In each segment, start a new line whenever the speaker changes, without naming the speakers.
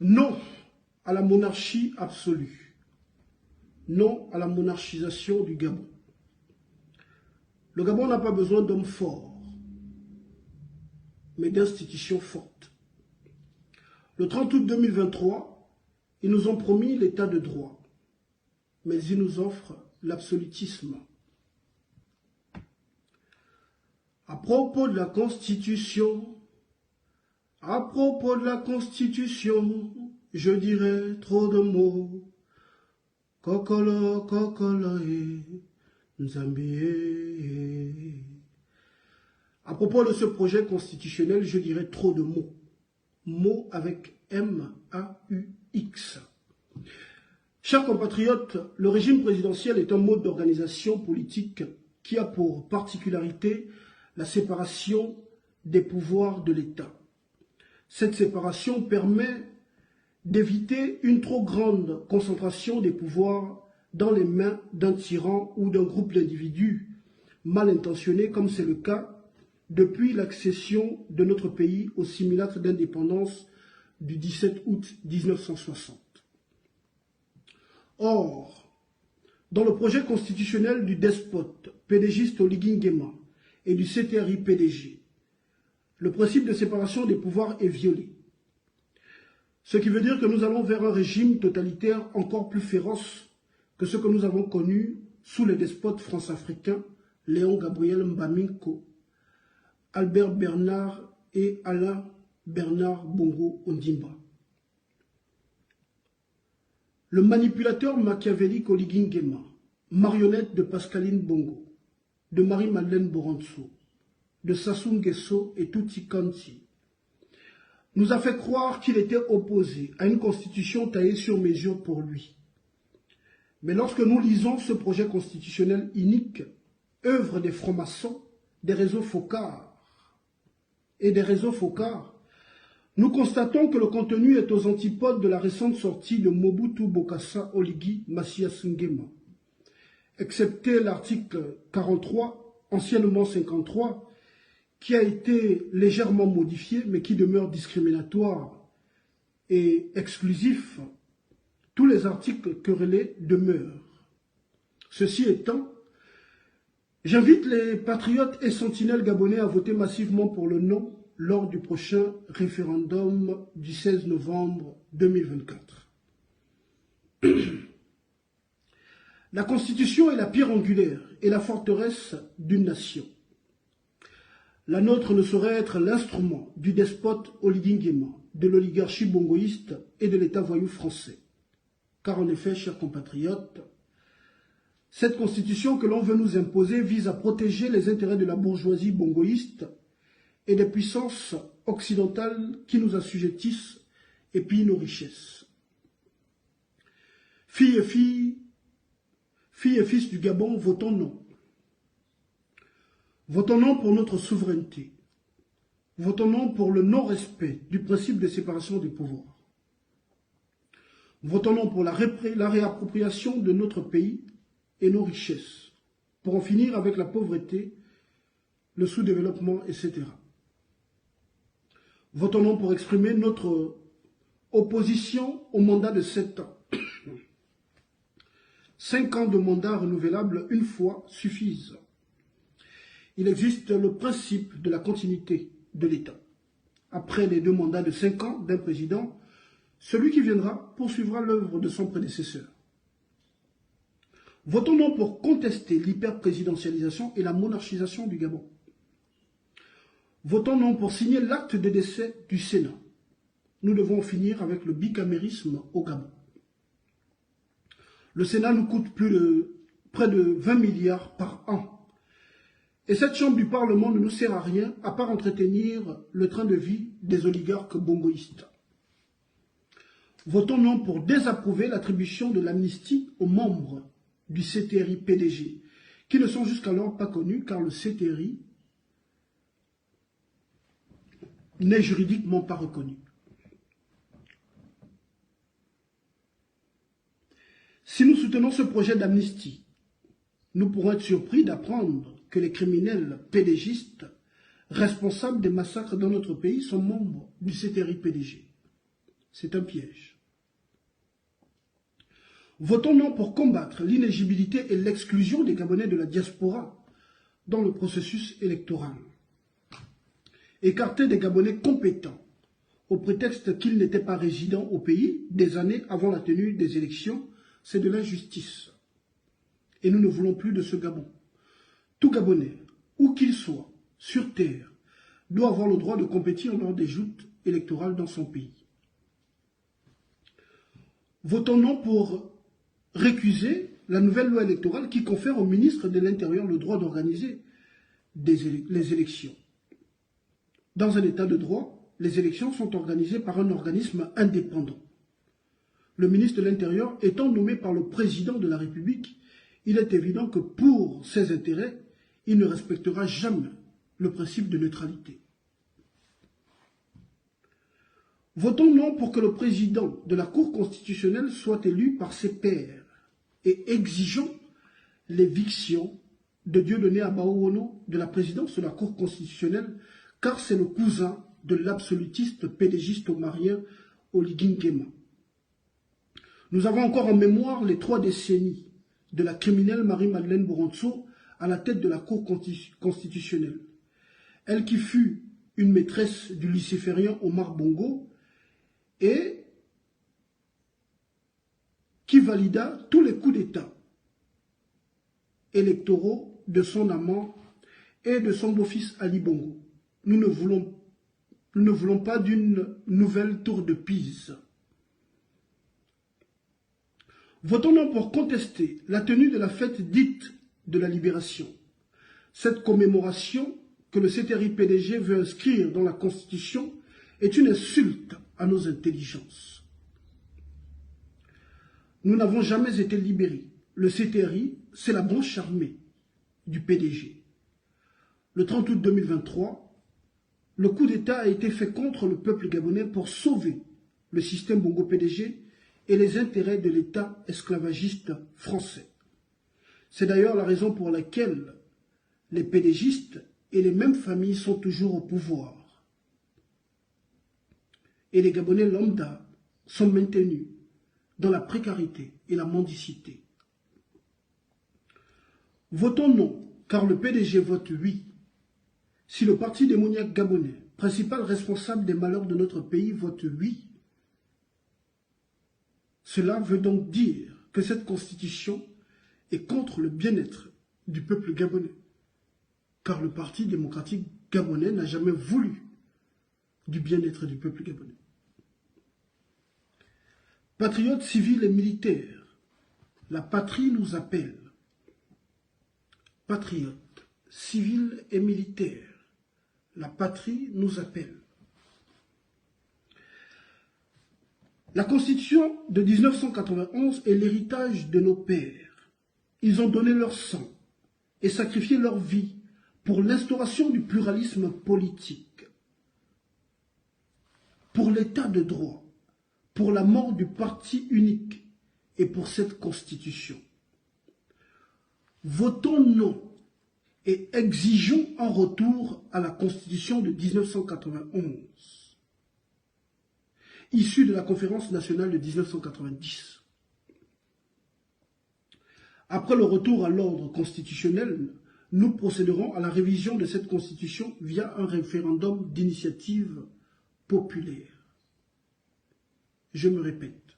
Non à la monarchie absolue. Non à la monarchisation du Gabon. Le Gabon n'a pas besoin d'hommes forts, mais d'institutions fortes. Le 30 août 2023, ils nous ont promis l'état de droit, mais ils nous offrent l'absolutisme. À propos de la Constitution, je dirais trop de mots. Kokolo, kokolo, Nzambie. À propos de ce projet constitutionnel, je dirais trop de mots. Mots avec M-A-U-X. Chers compatriotes, le régime présidentiel est un mode d'organisation politique qui a pour particularité la séparation des pouvoirs de l'État. Cette séparation permet d'éviter une trop grande concentration des pouvoirs dans les mains d'un tyran ou d'un groupe d'individus mal intentionnés, comme c'est le cas depuis l'accession de notre pays au simulacre d'indépendance du 17 août 1960. Or, dans le projet constitutionnel du despote pédégiste Oligui Nguema et du CTRI-PDG, le principe de séparation des pouvoirs est violé. Ce qui veut dire que nous allons vers un régime totalitaire encore plus féroce que ce que nous avons connu sous les despotes france-africains Léon Gabriel Mbaminko, Albert Bernard et Alain Bernard Bongo Ondimba. Le manipulateur machiavélique Oligui Nguema, marionnette de Pascaline Bongo, de Marie-Madeleine Boranso, de Sassou Nguesso et Tuti Kanti, nous a fait croire qu'il était opposé à une constitution taillée sur mesure pour lui. Mais lorsque nous lisons ce projet constitutionnel inique, œuvre des francs-maçons, des réseaux focards et des réseaux focards, nous constatons que le contenu est aux antipodes de la récente sortie de Mobutu Bokassa Oligui Massias Nguema, excepté l'article 43, anciennement 53, qui a été légèrement modifié, mais qui demeure discriminatoire et exclusif. Tous les articles querellés demeurent. Ceci étant, j'invite les patriotes et sentinelles gabonais à voter massivement pour le non lors du prochain référendum du 16 novembre 2024. La Constitution est la pierre angulaire et la forteresse d'une nation. La nôtre ne saurait être l'instrument du despote Oligui Nguema, de l'oligarchie bongoïste et de l'État voyou français. Car en effet, chers compatriotes, cette constitution que l'on veut nous imposer vise à protéger les intérêts de la bourgeoisie bongoïste et des puissances occidentales qui nous assujettissent et pillent nos richesses. Filles et fils du Gabon, votons non. Votons non pour notre souveraineté. Votons non pour le non-respect du principe de séparation des pouvoirs. Votons non pour la réappropriation de notre pays et nos richesses, pour en finir avec la pauvreté, le sous-développement, etc. Votons non pour exprimer notre opposition au mandat de 7 ans. 5 ans de mandat renouvelable une fois suffisent. Il existe le principe de la continuité de l'État. Après les 2 mandats de 5 ans d'un président, celui qui viendra poursuivra l'œuvre de son prédécesseur. Votons non pour contester l'hyperprésidentialisation et la monarchisation du Gabon. Votons non pour signer l'acte de décès du Sénat. Nous devons finir avec le bicamérisme au Gabon. Le Sénat nous coûte près de 20 milliards par an. Et cette chambre du Parlement ne nous sert à rien à part entretenir le train de vie des oligarques bongoïstes. Votons non pour désapprouver l'attribution de l'amnistie aux membres du CTRI-PDG, qui ne sont jusqu'alors pas connus car le CTRI n'est juridiquement pas reconnu. Si nous soutenons ce projet d'amnistie, nous pourrons être surpris d'apprendre que les criminels pédégistes responsables des massacres dans notre pays sont membres du CTRI-PDG. C'est un piège. Votons non pour combattre l'inéligibilité et l'exclusion des Gabonais de la diaspora dans le processus électoral. Écarter des Gabonais compétents au prétexte qu'ils n'étaient pas résidents au pays des années avant la tenue des élections, c'est de l'injustice. Et nous ne voulons plus de ce Gabon. Tout Gabonais, où qu'il soit, sur terre, doit avoir le droit de compétir lors des joutes électorales dans son pays. Votons non pour récuser la nouvelle loi électorale qui confère au ministre de l'Intérieur le droit d'organiser les élections. Dans un état de droit, les élections sont organisées par un organisme indépendant. Le ministre de l'Intérieur étant nommé par le président de la République, il est évident que pour ses intérêts, il ne respectera jamais le principe de neutralité. Votons non pour que le président de la Cour constitutionnelle soit élu par ses pairs et exigeons l'éviction de Dieudonné Abaowono de la présidence de la Cour constitutionnelle car c'est le cousin de l'absolutiste pédégiste omarien Oligui Nguema. Nous avons encore en mémoire les 3 décennies de la criminelle Marie-Madeleine Boronzo à la tête de la Cour constitutionnelle. Elle qui fut une maîtresse du luciférien Omar Bongo et qui valida tous les coups d'État électoraux de son amant et de son beau-fils Ali Bongo. Nous ne voulons pas d'une nouvelle tour de Pise. Votons non pour contester la tenue de la fête dite de la libération. Cette commémoration que le CTRI-PDG veut inscrire dans la Constitution est une insulte à nos intelligences. Nous n'avons jamais été libérés. Le CTRI, c'est la branche armée du PDG. Le 30 août 2023, le coup d'État a été fait contre le peuple gabonais pour sauver le système Bongo-PDG et les intérêts de l'État esclavagiste français. C'est d'ailleurs la raison pour laquelle les pédégistes et les mêmes familles sont toujours au pouvoir. Et les Gabonais lambda sont maintenus dans la précarité et la mendicité. Votons non, car le PDG vote oui. Si le parti démoniaque gabonais, principal responsable des malheurs de notre pays, vote oui, cela veut donc dire que cette constitution est contre le bien-être du peuple gabonais. Car le Parti démocratique gabonais n'a jamais voulu du bien-être du peuple gabonais. Patriotes civils et militaires, la patrie nous appelle. Patriotes civils et militaires, la patrie nous appelle. La Constitution de 1991 est l'héritage de nos pères. Ils ont donné leur sang et sacrifié leur vie pour l'instauration du pluralisme politique, pour l'état de droit, pour la mort du parti unique et pour cette Constitution. Votons non et exigeons un retour à la Constitution de 1991, issue de la Conférence nationale de 1990. Après le retour à l'ordre constitutionnel, nous procéderons à la révision de cette Constitution via un référendum d'initiative populaire. Je me répète,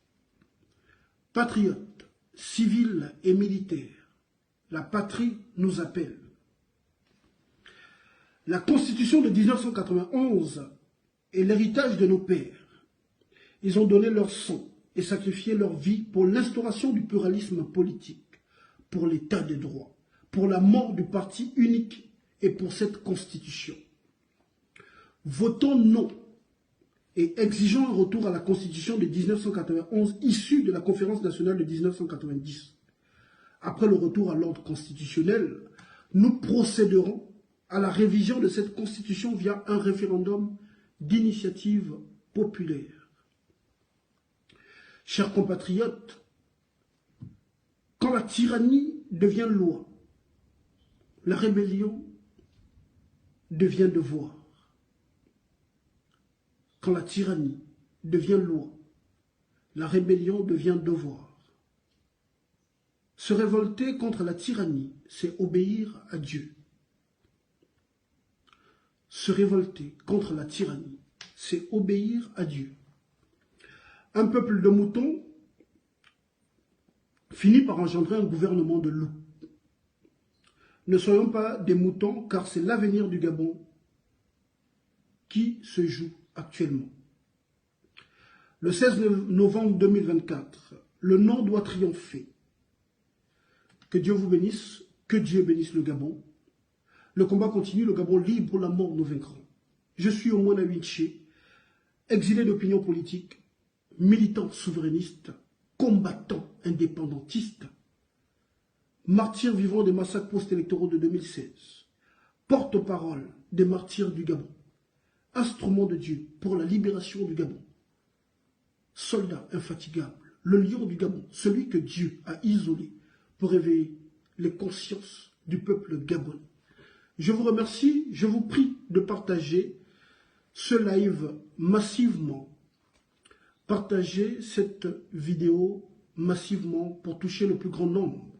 patriotes, civils et militaires, la patrie nous appelle. La Constitution de 1991 est l'héritage de nos pères. Ils ont donné leur sang et sacrifié leur vie pour l'instauration du pluralisme politique, pour l'état de droit, pour la mort du parti unique et pour cette Constitution. Votons non et exigeons un retour à la Constitution de 1991 issue de la Conférence nationale de 1990. Après le retour à l'ordre constitutionnel, nous procéderons à la révision de cette Constitution via un référendum d'initiative populaire. Chers compatriotes, quand la tyrannie devient loi, la rébellion devient devoir. Quand la tyrannie devient loi, la rébellion devient devoir. Se révolter contre la tyrannie, c'est obéir à Dieu. Se révolter contre la tyrannie, c'est obéir à Dieu. Un peuple de moutons finit par engendrer un gouvernement de loups. Ne soyons pas des moutons, car c'est l'avenir du Gabon qui se joue actuellement. Le 16 novembre 2024, le non doit triompher. Que Dieu vous bénisse, que Dieu bénisse le Gabon. Le combat continue, le Gabon libre, la mort nous vaincrons. Je suis Omona Winché, exilé d'opinion politique, militant souverainiste, combattant indépendantiste, martyr vivant des massacres post-électoraux de 2016, porte-parole des martyrs du Gabon, instrument de Dieu pour la libération du Gabon, soldat infatigable, le lion du Gabon, celui que Dieu a isolé pour réveiller les consciences du peuple gabonais. Je vous remercie, je vous prie de partager ce live massivement. Partagez cette vidéo massivement pour toucher le plus grand nombre.